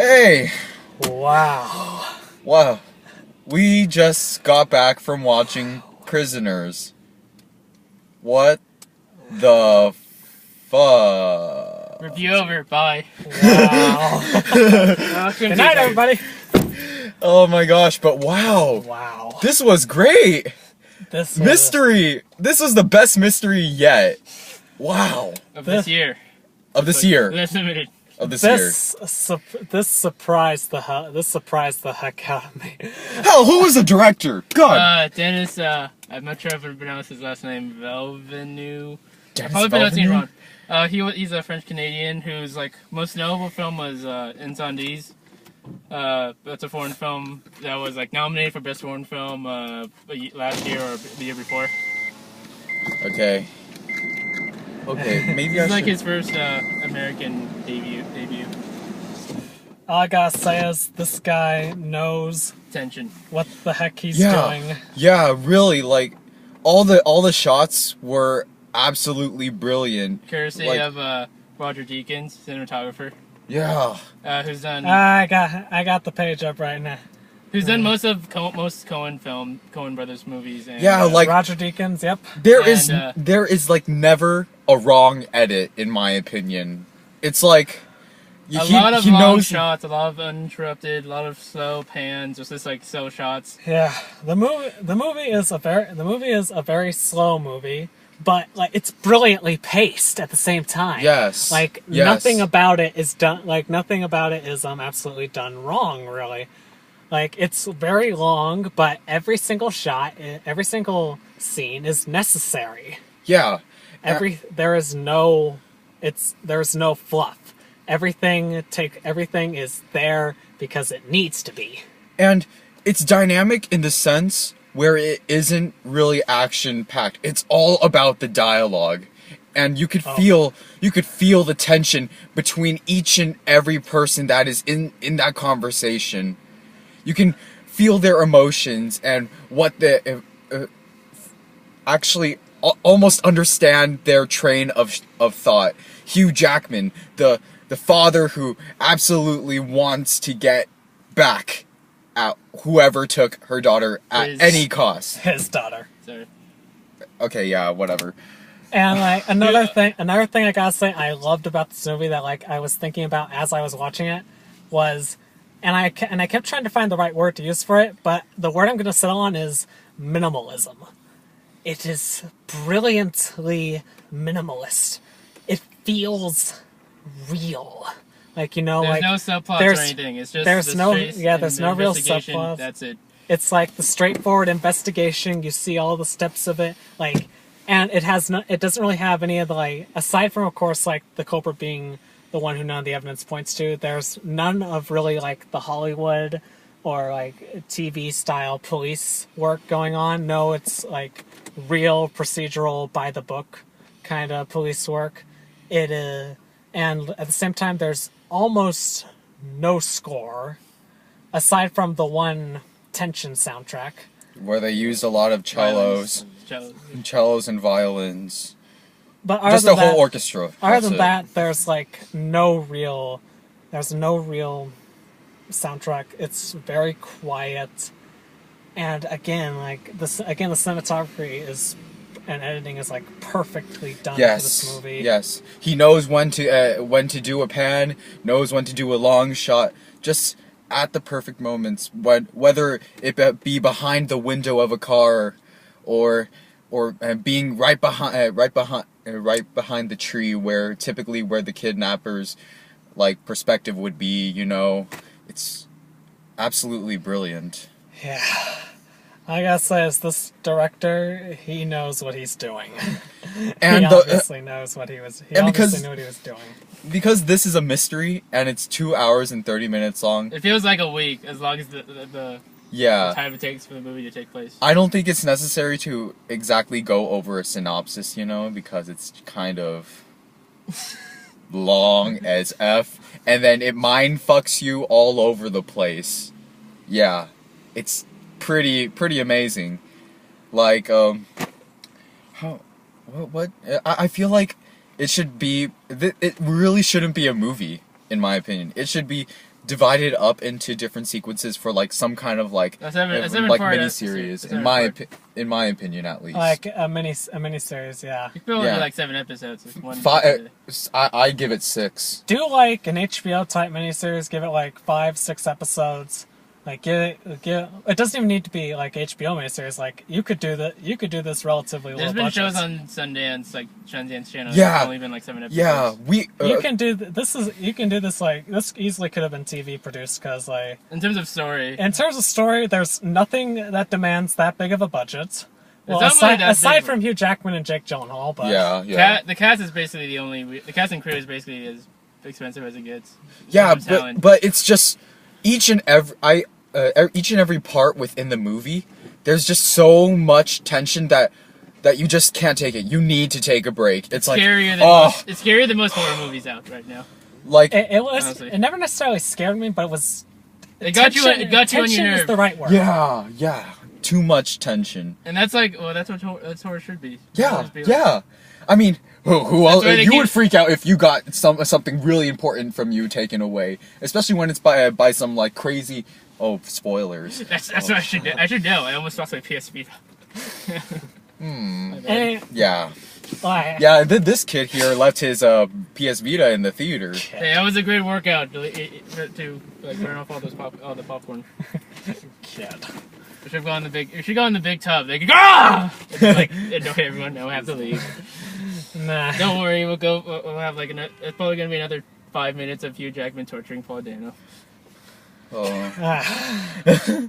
Hey! Wow. Wow. We just got back from watching Prisoners. What the fuck? Review over. Bye. Wow. Good night, everybody. Oh my gosh, but wow. Wow. This was great! This Mystery! This was the best mystery yet. Wow. Of this year. Of this year. That's limited. Of this year. This surprised the heck out of me. Hell, who was the director? God. Dennis, I'm not sure if I pronounced his last name, Velvenu. Dennis Probably pronouncing it Villeneuve? wrong. He's a French Canadian whose most notable film was Incendies. That's a foreign film that was nominated for best foreign film last year or the year before. Okay. Okay, maybe It's I should... his first American debut. All I gotta say is this guy knows Tension. what the heck he's doing. Yeah, really, all the shots were absolutely brilliant. Courtesy of Roger Deakins, cinematographer. Yeah. Who's done I got the page up right now. Who's done most Coen Brothers movies? And, Yeah, Roger Deakins. Yep. there is never a wrong edit in my opinion. It's like a lot of long shots, a lot of uninterrupted, a lot of slow pans, just slow shots. Yeah, the movie is a very slow movie, but it's brilliantly paced at the same time. Yes. Nothing about it is done. Nothing about it is absolutely done wrong. Really, it's very long, but every single shot, every single scene is necessary. Yeah. There's no fluff. Everything is there because it needs to be. And it's dynamic in the sense where it isn't really action packed. It's all about the dialogue. And you could feel the tension between each and every person that is in that conversation. You can feel their emotions and what actually almost understand their train of thought. Hugh Jackman, the father who absolutely wants to get back at whoever took her daughter at any cost. His daughter. Sorry. Okay, yeah, whatever. And another thing I gotta say I loved about this movie that I was thinking about as I was watching it was, and I kept trying to find the right word to use for it, but the word I'm gonna settle on is minimalism. It is brilliantly minimalist. It feels real. There's no subplots or anything. It's just there's no real subplots. That's it. It's the straightforward investigation. You see all the steps of it, and it doesn't really have any of the aside from of course the culprit being the one who none of the evidence points to. There's none of really the Hollywood or TV style police work going on. No, it's real procedural by the book kind of police work. It is. And at the same time, there's almost no score, aside from the one tension soundtrack. Where they used a lot of cellos and violins. But just a whole orchestra. Other than that, there's no real soundtrack. It's very quiet, and again, the cinematography and editing is perfectly done for this movie. Yes, he knows when to do a pan, knows when to do a long shot, just at the perfect moments. Whether it be behind the window of a car, or being right behind the tree where the kidnappers perspective would be. It's absolutely brilliant. Yeah. I gotta say, as this director, he knows what he's doing. And he obviously knows what he was. He obviously knew what he was doing. Because this is a mystery and it's 2 hours and 30 minutes long. It feels like a week as long as the time it takes for the movie to take place. I don't think it's necessary to exactly go over a synopsis, because it's kind of long as F, and then it mind fucks you all over the place. Yeah, it's pretty amazing. I feel like it should be. It really shouldn't be a movie, in my opinion. It should be divided up into different sequences for like some kind of like A seven like part miniseries. episode. In my opinion, at least. Like a miniseries, yeah. You could only Yeah. do like 7 episodes. With one I give it 6. Do like an HBO type miniseries. Give it like 5-6 episodes. Like it doesn't even need to be like HBO miniseries. Like you could do this relatively low There's been budget. shows on Sundance, like Sundance channel. Yeah. It's only been like 7 episodes. Yeah, You can do this like this easily could have been TV produced because like In terms of story, in terms of story, there's nothing that demands that big of a budget. Well, not really that aside big. from Hugh Jackman and Jake Gyllenhaal, but the cast is basically the cast and crew is basically as expensive as it gets. Yeah, In terms of talent. but it's just each and every part within the movie. There's just so much tension that you just can't take it. You need to take a break. It's like it's scarier than most horror movies out right now. like it never necessarily scared me, but it was. It got you on your Tension is nerve. the right word. yeah, too much tension. And that's like, well, that's what horror should be. Yeah, Be like- yeah. I mean, who else? why they You keep- would freak out if you got something really important from you taken away, especially when it's by some like crazy. Oh, spoilers. That's what I should know. I should know. I almost lost my PSP. My bad. And, Yeah. like, Yeah, this kid here left his PS Vita in the theater. Hey, that was a great workout to like burn off all the popcorn. kid. We should go in the big tub. They could go. Ah! Like everyone know I have to leave. Nah. Don't worry, we'll go. We'll have like it's probably gonna be another 5 minutes of Hugh Jackman torturing Paul Dano. Oh. Ah.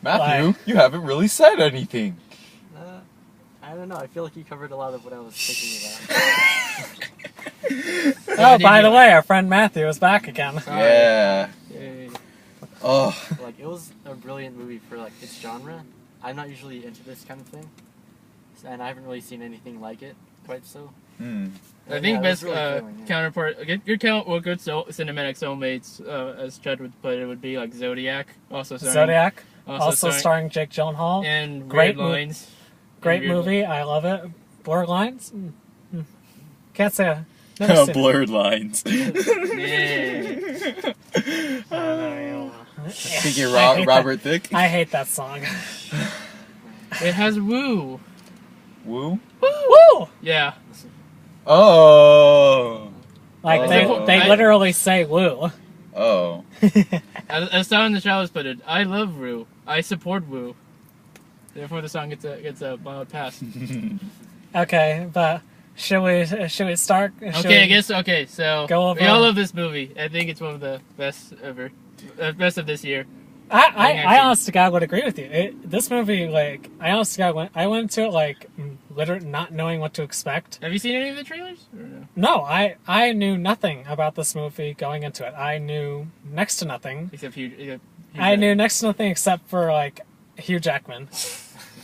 Matthew, you haven't really said anything. I don't know. I feel like you covered a lot of what I was thinking about. Oh, by the way, our friend Matthew is back again. Yeah. Yay. Oh. Like, it was a brilliant movie for, like, its genre. I'm not usually into this kind of thing. And I haven't really seen anything like it quite so. Hmm. I think it best was really thrilling, yeah. counterpart, good cinematic soulmates, as Chad would put it, would be like Zodiac, also starring, Zodiac, also starring Jake Gyllenhaal. and Great Weird Lines. Great Weird movie, I love it. Blurred lines? Can't say I never seen it. Blurred lines. Yeah. Thinking I hate Robert Thicke. I hate that song. It has Woo. Woo. Woo! Yeah. Oh. Like Oh. they literally say woo. Oh. As Star in the Shadows put it, I love Woo. I support Woo. Therefore, the song gets a mild pass. Okay, but should we start? Okay, so Go over- we all love this movie. I think it's one of the best ever, best of this year. I honest to God would agree with you. This movie, like, I honest to God I went to it like literally not knowing what to expect. Have you seen any of the trailers? Or no? No, I knew nothing about this movie going into it. I knew next to nothing. Except Hugh I knew next to nothing except for like Hugh Jackman.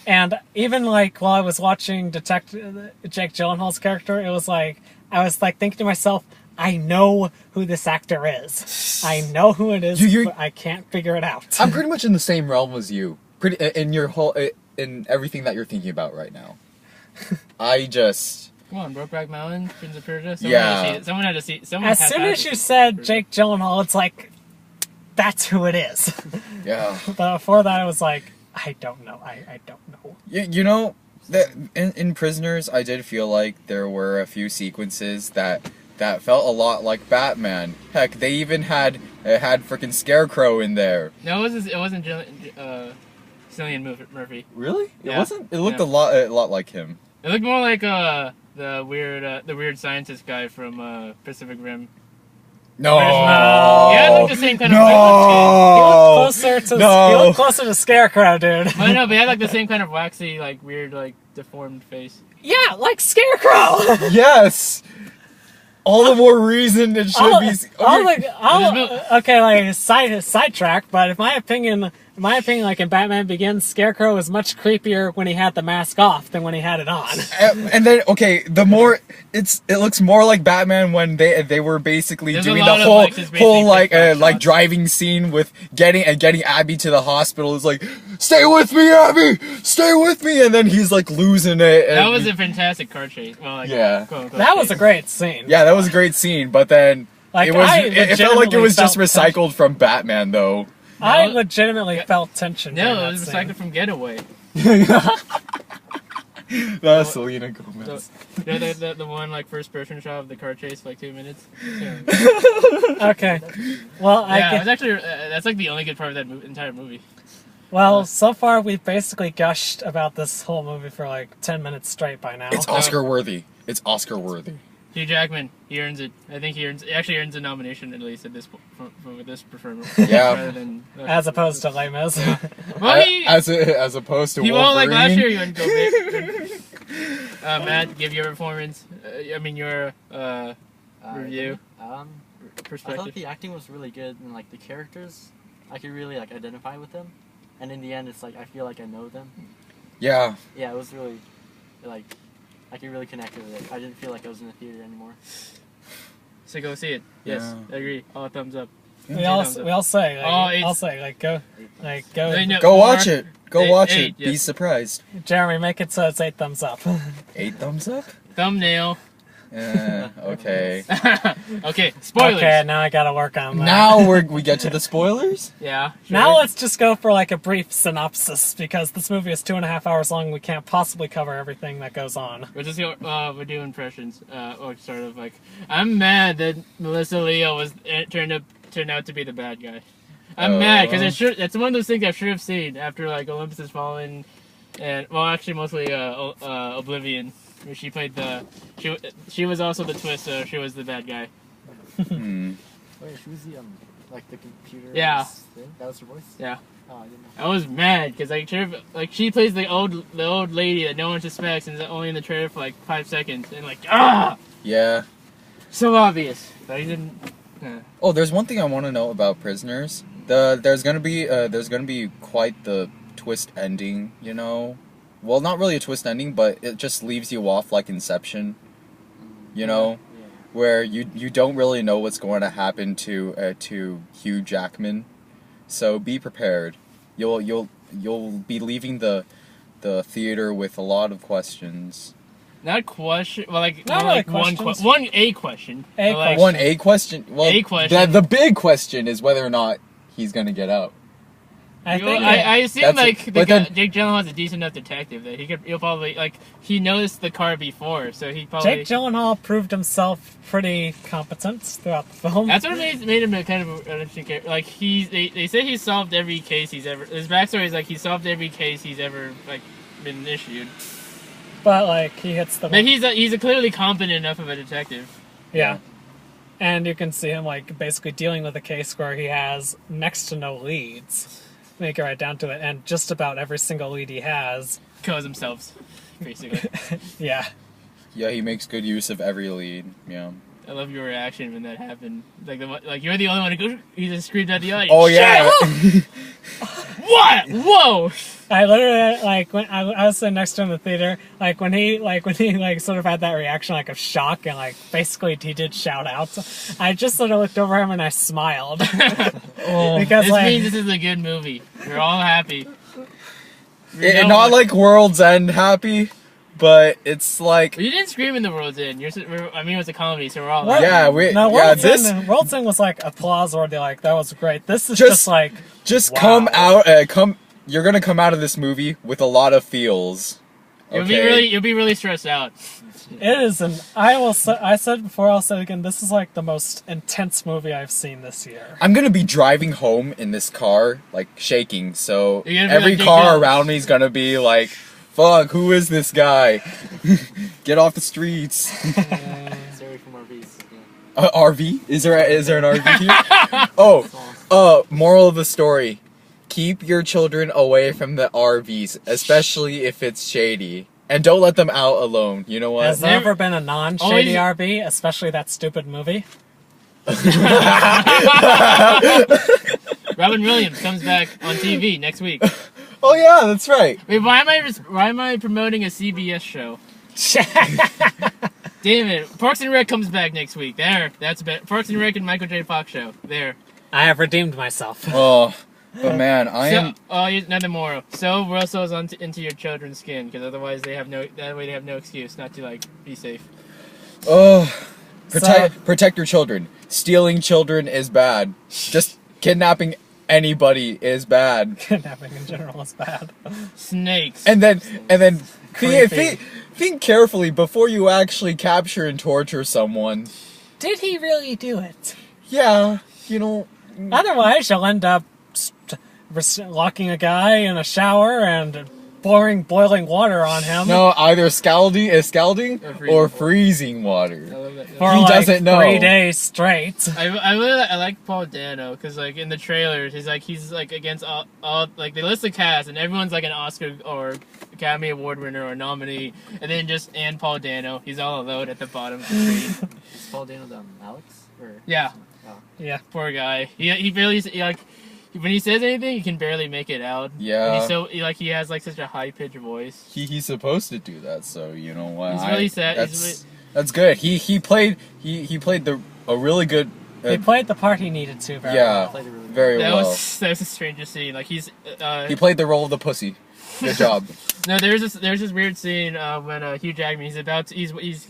And even like while I was watching Detective Jake Gyllenhaal's character, it was like I was like thinking to myself, I know who this actor is. I know who it is, but I can't figure it out. I'm pretty much in the same realm as you. In your whole in everything that you're thinking about right now. I just. Come on, Brokeback Mountain, Prince of Persia. Someone had to see. As soon as you said Jake Gyllenhaal, it's like that's who it is. Yeah. But before that, I was like, I don't know. I don't know. You know, in Prisoners, I did feel like there were a few sequences that felt a lot like Batman. Heck, they even had freaking Scarecrow in there. No, it wasn't Cillian Murphy. Really? Yeah. It wasn't. It looked a lot like him. It looked more like the weird scientist guy from Pacific Rim. No. Yeah, it looked the same kind of. He looked closer to Scarecrow, dude. But no, but he had like the same kind of waxy, like weird, like deformed face. Yeah, like Scarecrow. Yes. All the more reason it should be. Okay, like sidetrack, but in my opinion, like in Batman Begins, Scarecrow was much creepier when he had the mask off than when he had it on. And then the more it looks more like Batman when they were basically doing the whole driving scene with getting Abby to the hospital. It's like, stay with me, Abby, stay with me, and then he's like losing it. And that was a fantastic car chase. Well, like, yeah, quote, unquote, that was a great scene. Yeah, that was a great scene, but then Like, it felt like it was just legitimately recycled from Batman, though. I legitimately felt tension. No, during it that was scene. recycled from Getaway. That's Selena Gomez. The one like first person shot of the car chase for like 2 minutes. Yeah, Okay. Well, it's actually that's like the only good part of that entire movie. Well, so far we've basically gushed about this whole movie for like 10 minutes straight by now. It's Oscar worthy. It's Oscar worthy. Hugh Jackman, he earns it. I think he actually earns a nomination at least at this for this performance. Yeah. Rather than As opposed to Les Mis. well, he as opposed to he Wolverine. won't like last year. He wouldn't go big. Matt, give your performance. Your review I perspective. thought the acting was really good, and like the characters, I could really like identify with them. And in the end, it's like I feel like I know them. Yeah. Yeah, it was really like I could really connect with it. I didn't feel like I was in the theater anymore. So go see it. Yes, Yeah. I agree. All thumbs up. we all say, like, Oh, it's- I'll say, like, go. Go watch it. Go watch Eight, it. Be yes. surprised. Jeremy, make it so it's 8 thumbs up. 8 thumbs up? Thumbnail. Okay. Okay, spoilers. Okay, now I gotta work on that. Now we get to the spoilers? Yeah. Sure. Now let's just go for like a brief synopsis, because this movie is 2.5 hours long. We can't possibly cover everything that goes on. We'll just go. We'll do impressions. Or sort of like, I'm mad that Melissa Leo was turned out to be the bad guy. I'm mad because that's one of those things I should have seen after like Olympus Has Fallen, and well, actually mostly Oblivion, where she played she was also the twist. So she was the bad guy. Wait, she was the like the computer. Yeah. Thing? That was her voice. Yeah. Oh, I didn't know. I was mad because she plays the old lady that no one suspects and is only in the trailer for like 5 seconds and like Yeah. so obvious. But he didn't. Oh, there's one thing I want to know about Prisoners. There's gonna be quite the twist ending, you know. Well, not really a twist ending, but it just leaves you off like Inception, you know, Yeah. where you don't really know what's going to happen to Hugh Jackman. So be prepared. You'll be leaving the theater with a lot of questions. Not question. Well, like Not more really like questions. one a question. A But, like, One A question. Well, A question. The big question is whether or not he's gonna get out. I You- think I assume That's like it. But then- Jake Gyllenhaal is a decent enough detective that he'll probably like he knows the car before, so he probably. Jake Gyllenhaal proved himself pretty competent throughout the film. That's what made him a kind of an interesting character. Like they say he solved every case he's ever. His backstory is like he solved every case he's ever like been issued. But like he hits the But he's a clearly competent enough of a detective. yeah. And you can see him like basically dealing with a case where he has next to no leads. Make it right down to it, and just about every single lead he has. Kills himself, basically. Yeah. Yeah, he makes good use of every lead. Yeah. I love your reaction when that happened. Like you're the only one who he just screamed at the audience. Oh yeah. What? Whoa! I literally like when I was sitting next to him in the theater, like when he sort of had that reaction like of shock and like basically he did shout out. I just sort of looked over him and I smiled because This like means this is a good movie. We're all happy. Not like World's End happy, but it's like You didn't scream in the World's End. I mean, it was a comedy, so we're all What? yeah, World's End was like applause worthy, like that was great. This is Just- just like just wow. come out you're gonna come out of this movie with a lot of feels. You'll Okay. be really stressed out. it is, and I said before, I'll say it again. This is like the most intense movie I've seen this year. I'm gonna be driving home in this car, like shaking, so You're gonna be every like, car "Jake around me is gonna be like, fuck, who is this guy? Get off the streets. Sorry from RVs. Yeah. RV? Is there an RV here? Moral of the story. Keep your children away from the RVs, especially if it's shady. And don't let them out alone. You know what? Has there ever been a non-shady Always- RV, especially that stupid movie? Robin Williams comes back on TV next week. Oh yeah, that's right. Wait, why am I promoting a CBS show? Damn it! Parks and Rec comes back next week. That's better. Parks and Rec and Michael J. Fox show. There. I have redeemed myself. Oh, but man, I am. Nothing more. So Russell's into your children's skin, because otherwise they have no excuse not to like be safe. Oh, protect your children. stealing children is bad. Just kidnapping anybody is bad. Kidnapping in general is bad. Snakes. And then Creepy. think carefully before you actually capture and torture someone. Did he really do it? Yeah, you know. Otherwise, you'll end up locking a guy in a shower and pouring boiling water on him. No, either scalding or freezing I water. love that. For He like doesn't know. 3 days straight. I like Paul Dano because like in the trailers he's like against all like they list the cast and everyone's like an Oscar or Academy Award winner or nominee and then just Paul Dano he's all alone at the bottom of the screen. Is Paul Dano Alex? Or... Yeah, Oh. Yeah. poor guy. He barely like when he says anything he can barely make it out. Yeah. And he's so he has like such a high pitched voice. He's supposed to do that, so you know what? He's really sad. That's good. He played a really good. He played the part he needed to very Yeah. well. Played it really Very That well. was the strangest scene. Like he's He played the role of the pussy. Good job. no, there's this weird scene when Hugh Jackman he's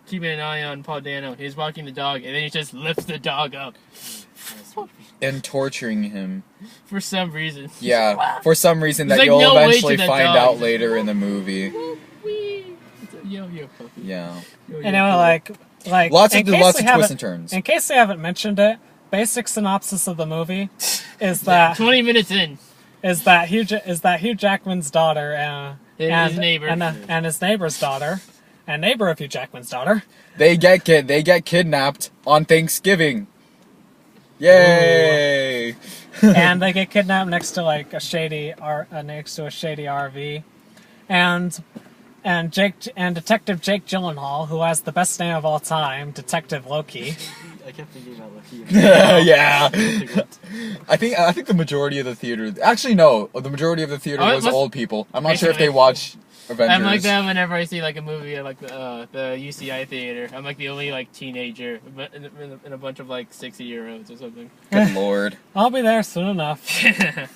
keeping an eye on Paul Dano. He's walking the dog and then he just lifts the dog up And torturing him. for some reason. Yeah. For some reason There's that like you'll no way eventually to the find dog. out later in the movie. It's a yo-yo puppy. Yeah. Yo-yo Anyway, puppy. like Lots in of case twists we and haven't- turns. In case we haven't mentioned it, basic synopsis of the movie is that 20 minutes in. Hugh Jackman's daughter His neighbor. and his neighbor's daughter, and neighbor of Hugh Jackman's daughter. They get kidnapped on Thanksgiving. Yay! And they get kidnapped next to like a shady RV, and Detective Jake Gyllenhaal, who has the best name of all time, Detective Loki. I kept thinking about Loki. Yeah. I think the majority of the theater. Actually, no. The majority of the theater Oh, it was must- old people. I'm not sure if they watch Avengers. I'm like that whenever I see like a movie at like the UCI theater. I'm like the only like teenager in a bunch of like 60-year-olds or something. Good lord. I'll be there soon enough.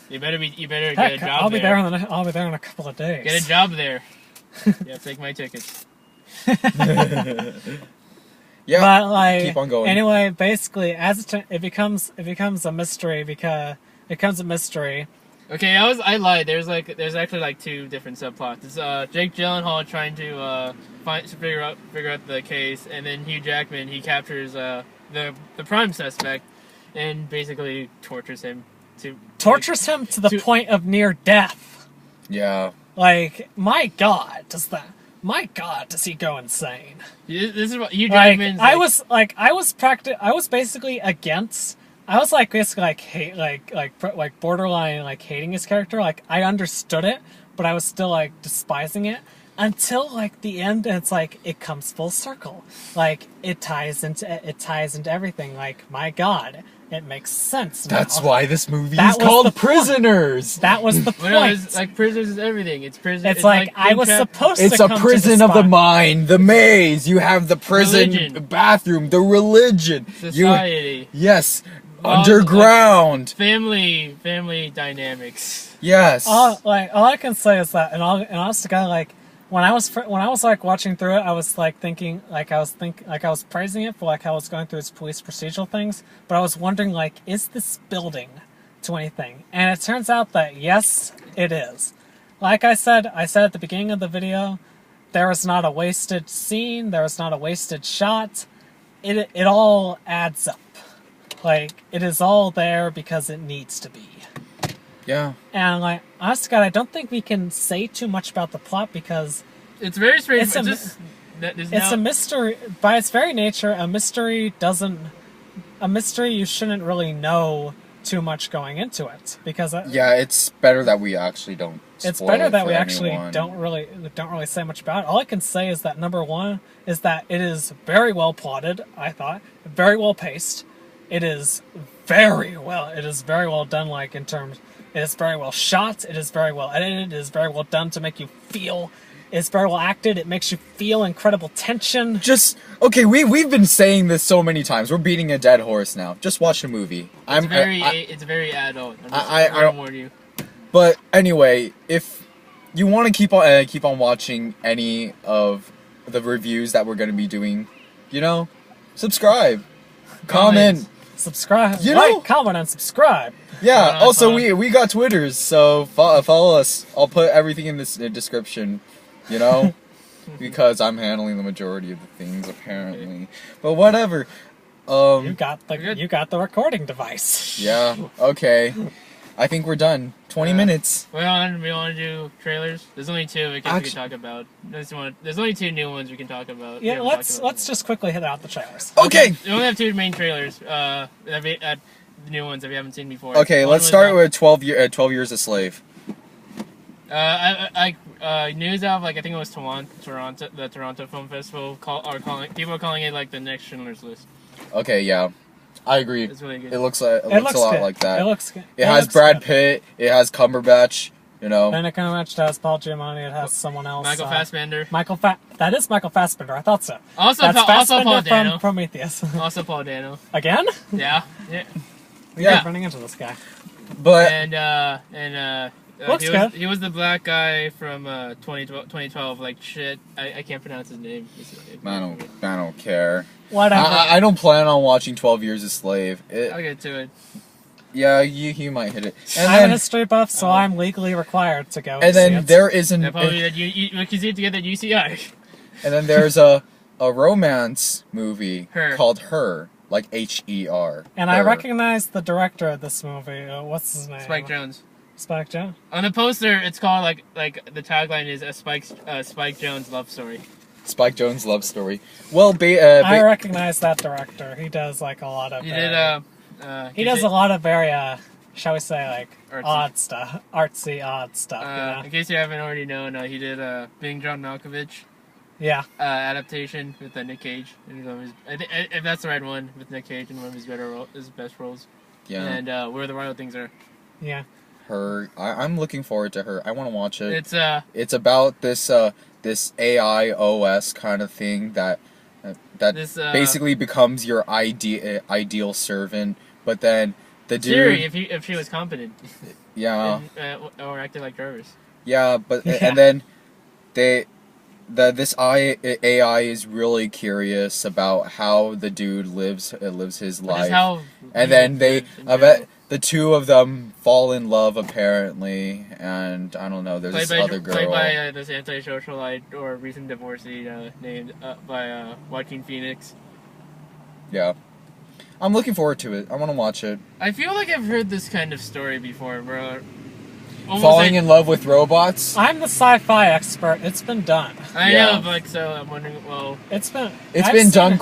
you better get a Heck, job I'll be there. I'll be there in a couple of days. Get a job there. Yeah, take my tickets. Yeah. But like, keep on going. Anyway, basically, it becomes a mystery because it becomes a mystery. Okay, I lied. There's actually like two different subplots. It's Jake Gyllenhaal trying to figure out the case, and then Hugh Jackman he captures the prime suspect, and basically tortures him to the point of near death. Yeah. Like, my God, does he go insane? This is what Hugh Like, Jackman's I was basically against. I was like basically like hate like borderline like hating his character. Like I understood it, but I was still like despising it until like the end. And it's like it comes full circle. Like it ties into everything. Like my God, it makes sense now. That's why this movie That is was called the point. Prisoners. That was the Well, no, point. it's like prisoners is everything. It's prison. It's like I was supposed to It's a come to prison the of the spot. mind, the maze. You have the prison Religion. bathroom, the religion. society, Yes. Laws, Underground. family dynamics. Yes. All I can say is that, and honest to God, like when I was like watching through it, I was like thinking, I was praising it for like how it's going through its police procedural things, but I was wondering like, is this building to anything? And it turns out that yes, it is. Like I said at the beginning of the video, there is not a wasted scene, there is not a wasted shot. It all adds up. Like, it is all there because it needs to be. Yeah. And, like, honest to God, I don't think we can say too much about the plot because It's very strange. It's a mystery. By its very nature, a mystery you shouldn't really know too much going into it. Because Yeah, it's better that we actually don't. it's spoil better it that for we actually anyone. don't really say much about it. All I can say is that number one is that it is very well plotted, I thought. Very well paced. It is very well done, like, in terms, it is very well shot, it is very well edited, it is very well done to make you feel, it's very well acted, it makes you feel incredible tension. Just okay. We've been saying this so many times. We're beating a dead horse now. Just watch the movie. It's very adult. I I don't- warn you. But anyway, if you want to keep on watching any of the reviews that we're going to be doing, subscribe. comment. Subscribe. You know- Like, comment, and subscribe. Yeah. Why Also, not? we got Twitters, so follow us. I'll put everything in this description. You know, because I'm handling the majority of the things apparently. But whatever. You got good. the recording device. Yeah. Okay. I think we're done. 20 minutes. We want to do trailers. There's only two we can talk about. There's only two new ones we can talk about. We Yeah, haven't talked about let's just quickly hit out the trailers. Okay. We only have two main trailers. The new ones that we haven't seen before. Okay. One Let's was, start with 12 years a slave. News out of I think it was Toronto, the Toronto Film Festival people are calling it like the next Schindler's List. Okay. Yeah. I agree. It's really good. It looks a lot good. like that. It looks good. It has looks Brad good. Pitt. It has Cumberbatch. You know. Benedict Cumberbatch has Paul Giamatti. It has someone else. Michael Fassbender. That is Michael Fassbender. I thought so. Also, That's also Fassbender Paul from Dano. Prometheus. Also Paul Dano. Again? Yeah. We Yeah. keep running into this guy. But Looks good. He was the black guy from 2012. Like shit, I can't pronounce his name. I don't care. Whatever. I don't plan on watching 12 Years a Slave. I'll get to it. Yeah, you might hit it. And I'm a then, history buff, so I'm legally required to go. and see then it. there is an Yeah, probably that we can see it together at UCI. and then there's a romance movie Her. called Her, like Her. And I Her. recognize the director of this movie. What's his name? Spike Jones. Spike Jones. On the poster, it's called like the tagline is a Spike Jones love story. Spike Jonze love story. Well, I recognize that director. He does like a lot of. He did He does a lot of very, shall we say, like Artsy. odd stuff, artsy, odd stuff. In case you haven't already known, he did Being John Malkovich Yeah. adaptation with Nick Cage. And one of his, if that's the right one, with Nick Cage in one of his his best roles. Yeah. And Where the Wild Things Are. Yeah. Her. I'm looking forward to Her. I want to watch it. It's about this AI OS kind of thing that This, basically becomes your ideal servant, but then the dude. Siri, if she was competent. Yeah. Or acted like Jarvis. Yeah, but Yeah. and then this AI is really curious about how the dude lives his Which life, is how and then in general. the two of them fall in love apparently, and I don't know. There's this other girl. Played by this antisocialite or recent divorcee named by Joaquin Phoenix. Yeah, I'm looking forward to it. I want to watch it. I feel like I've heard this kind of story before, where Falling in love with robots. I'm the sci-fi expert. It's been done. I Yeah. know, like, so I'm wondering. Well, It's been. It's I've been seen done it.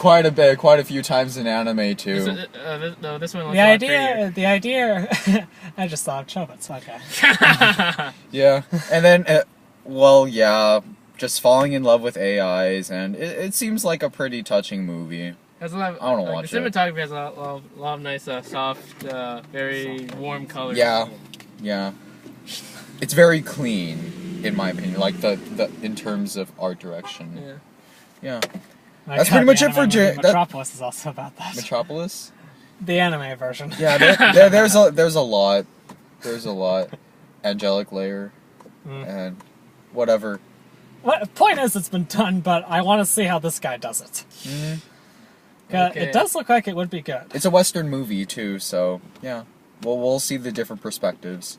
quite a few times in anime too. this one looks The a lot idea. I just thought of Chobits. Okay. prettier. Yeah, and then, yeah, just falling in love with AIs, and it seems like a pretty touching movie. Has a lot of, I wanna watch the it. cinematography has a lot of nice, soft, very warm colors. Yeah, yeah, it's very clean, in my opinion. Like the in terms of art direction. Yeah. Yeah. My That's God, pretty much the it for anime movie that- Metropolis is also about that. Metropolis. The anime version. Yeah, there's a lot. There's a lot. Angelic Layer, and whatever. What point is it's been done, but I want to see how this guy does it. Okay. It does look like it would be good. It's a Western movie too, so yeah. We'll see the different perspectives.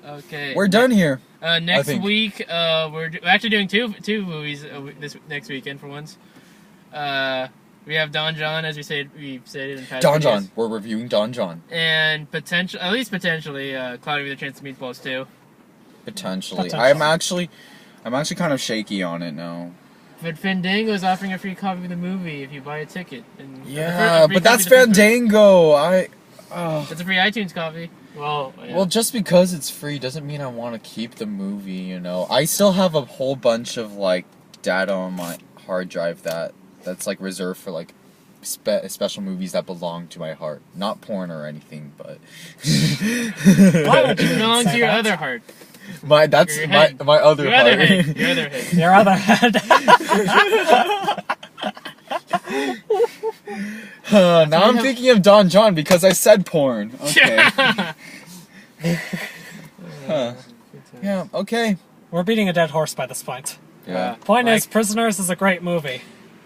Okay. We're done here. Next think. week, we're actually doing two movies this next weekend for once. We have Don John, as we've said in past Don videos. John. We're reviewing Don John. And potentially, Cloudy with a Chance to Meet Balls 2. Potentially. Potentially. I'm actually kind of shaky on it now. But Fandango is offering a free copy of the movie if you buy a ticket. And Yeah, a free but that's copy of the first Fandango. It's a free iTunes copy. Well, yeah. Well, just because it's free doesn't mean I want to keep the movie, you know. I still have a whole bunch of like data on my hard drive that's like reserved for like special movies that belong to my heart. Not porn or anything, but Why would you it belongs say to your that? other heart. that's Your my head. other Your heart. other head. Your other head. Your other head. Now I'm thinking of Don John because I said porn. Okay. Huh. Yeah, okay. We're beating a dead horse by this point. Yeah. Point Like- is, Prisoners is a great movie.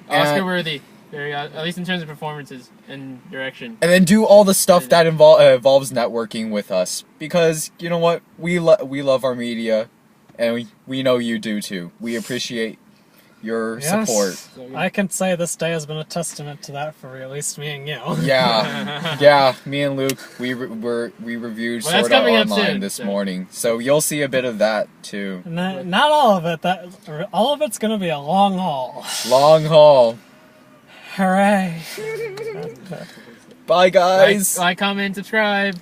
Oscar worthy. Very at least in terms of performances and direction. And then do all the stuff that involves networking with us, because you know what, we love our media, and we know you do too. We appreciate your support. So, I can say this day has been a testament to that for at least me and you. Yeah, me and Luke, we reviewed Well, that's Sword Art coming up Online soon, this so. morning, so you'll see a bit of that too. Not all of it. All of it's gonna be a long haul. Long haul. Hooray! Bye, guys. Like, comment, subscribe,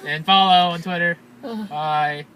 and follow on Twitter. Bye.